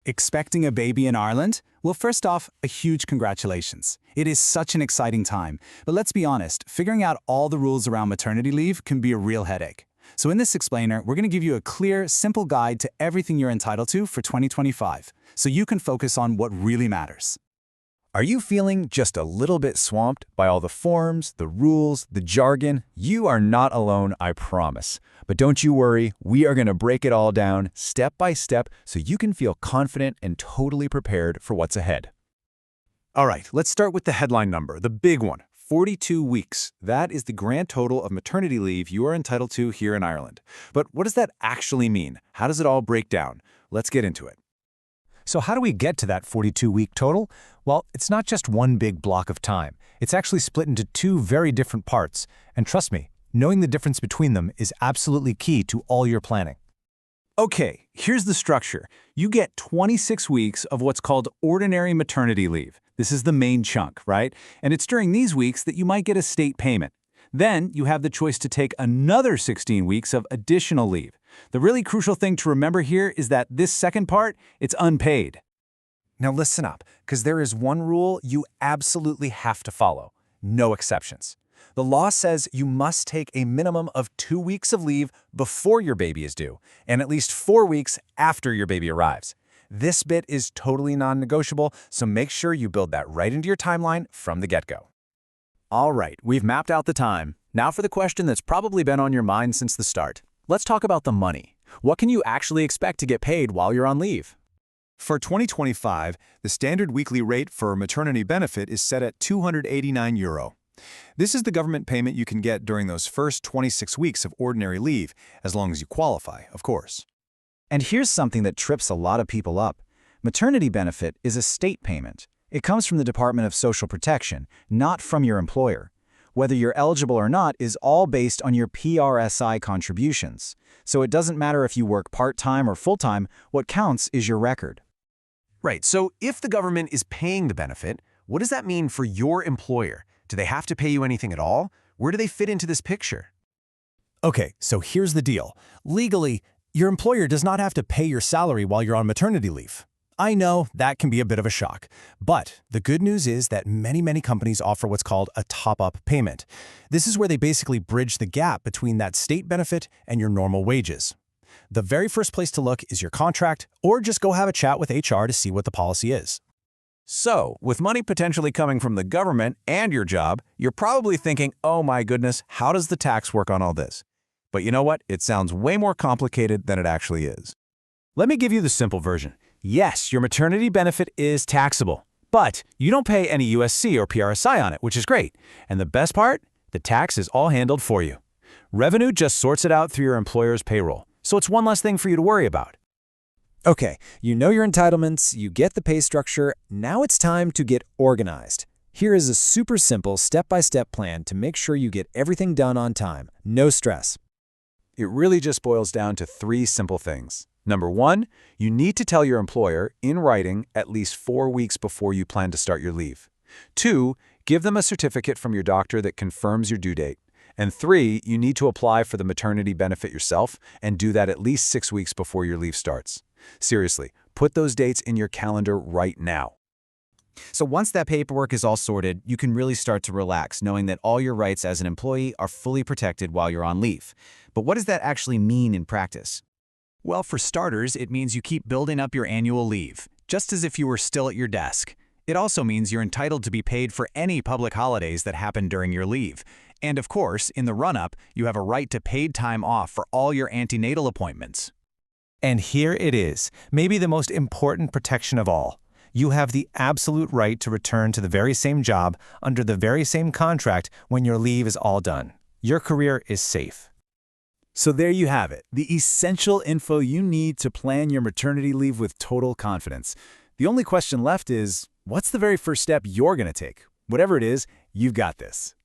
Expecting a baby in Ireland? Well, first off, a huge congratulations. It is such an exciting time. But let's be honest, figuring out all the rules around maternity leave can be a real headache. So in this explainer, we're going to give you a clear, simple guide to everything you're entitled to for 2025, so you can focus on what really matters. Are you feeling just a little bit swamped by all the forms, the rules, the jargon? You are not alone, I promise. But don't you worry, we are going to break it all down step by step so you can feel confident and totally prepared for what's ahead. All right, let's start with the headline number, the big one, 42 weeks. That is the grand total of maternity leave you are entitled to here in Ireland. But what does that actually mean? How does it all break down? Let's get into it. So how do we get to that 42-week total? Well, it's not just one big block of time. It's actually split into two very different parts. And trust me, knowing the difference between them is absolutely key to all your planning. Okay, here's the structure. You get 26 weeks of what's called ordinary maternity leave. This is the main chunk, right? And it's during these weeks that you might get a state payment. Then you have the choice to take another 16 weeks of additional leave. The really crucial thing to remember here is that this second part, it's unpaid. Now listen up, because there is one rule you absolutely have to follow. No exceptions. The law says you must take a minimum of 2 weeks of leave before your baby is due, and at least 4 weeks after your baby arrives. This bit is totally non-negotiable, so make sure you build that right into your timeline from the get-go. All right, we've mapped out the time. Now for the question that's probably been on your mind since the start. Let's talk about the money. What can you actually expect to get paid while you're on leave? For 2025, the standard weekly rate for a maternity benefit is set at €289. This is the government payment you can get during those first 26 weeks of ordinary leave, as long as you qualify, of course. And here's something that trips a lot of people up. Maternity benefit is a state payment. It comes from the Department of Social Protection, not from your employer. Whether you're eligible or not is all based on your PRSI contributions. So it doesn't matter if you work part-time or full-time, what counts is your record. Right, so if the government is paying the benefit, what does that mean for your employer? Do they have to pay you anything at all? Where do they fit into this picture? Okay, so here's the deal. Legally, your employer does not have to pay your salary while you're on maternity leave. I know that can be a bit of a shock, but the good news is that many companies offer what's called a top-up payment. This is where they basically bridge the gap between that state benefit and your normal wages. The very first place to look is your contract, or just go have a chat with HR to see what the policy is. So, with money potentially coming from the government and your job, you're probably thinking, oh my goodness, how does the tax work on all this? But you know what? It sounds way more complicated than it actually is. Let me give you the simple version. Yes, your maternity benefit is taxable, but you don't pay any USC or PRSI on it, which is great. And the best part? The tax is all handled for you. Revenue just sorts it out through your employer's payroll, so it's one less thing for you to worry about. Okay, you know your entitlements, you get the pay structure, now it's time to get organized. Here is a super simple step-by-step plan to make sure you get everything done on time. No stress. It really just boils down to 3 simple things. Number 1, you need to tell your employer, in writing, at least 4 weeks before you plan to start your leave. 2, give them a certificate from your doctor that confirms your due date. And 3, you need to apply for the maternity benefit yourself and do that at least 6 weeks before your leave starts. Seriously, put those dates in your calendar right now. So once that paperwork is all sorted, you can really start to relax, knowing that all your rights as an employee are fully protected while you're on leave. But what does that actually mean in practice? Well, for starters, it means you keep building up your annual leave, just as if you were still at your desk. It also means you're entitled to be paid for any public holidays that happen during your leave. And of course, in the run-up, you have a right to paid time off for all your antenatal appointments. And here it is, maybe the most important protection of all. You have the absolute right to return to the very same job under the very same contract when your leave is all done. Your career is safe. So there you have it, the essential info you need to plan your maternity leave with total confidence. The only question left is, what's the very first step you're going to take? Whatever it is, you've got this.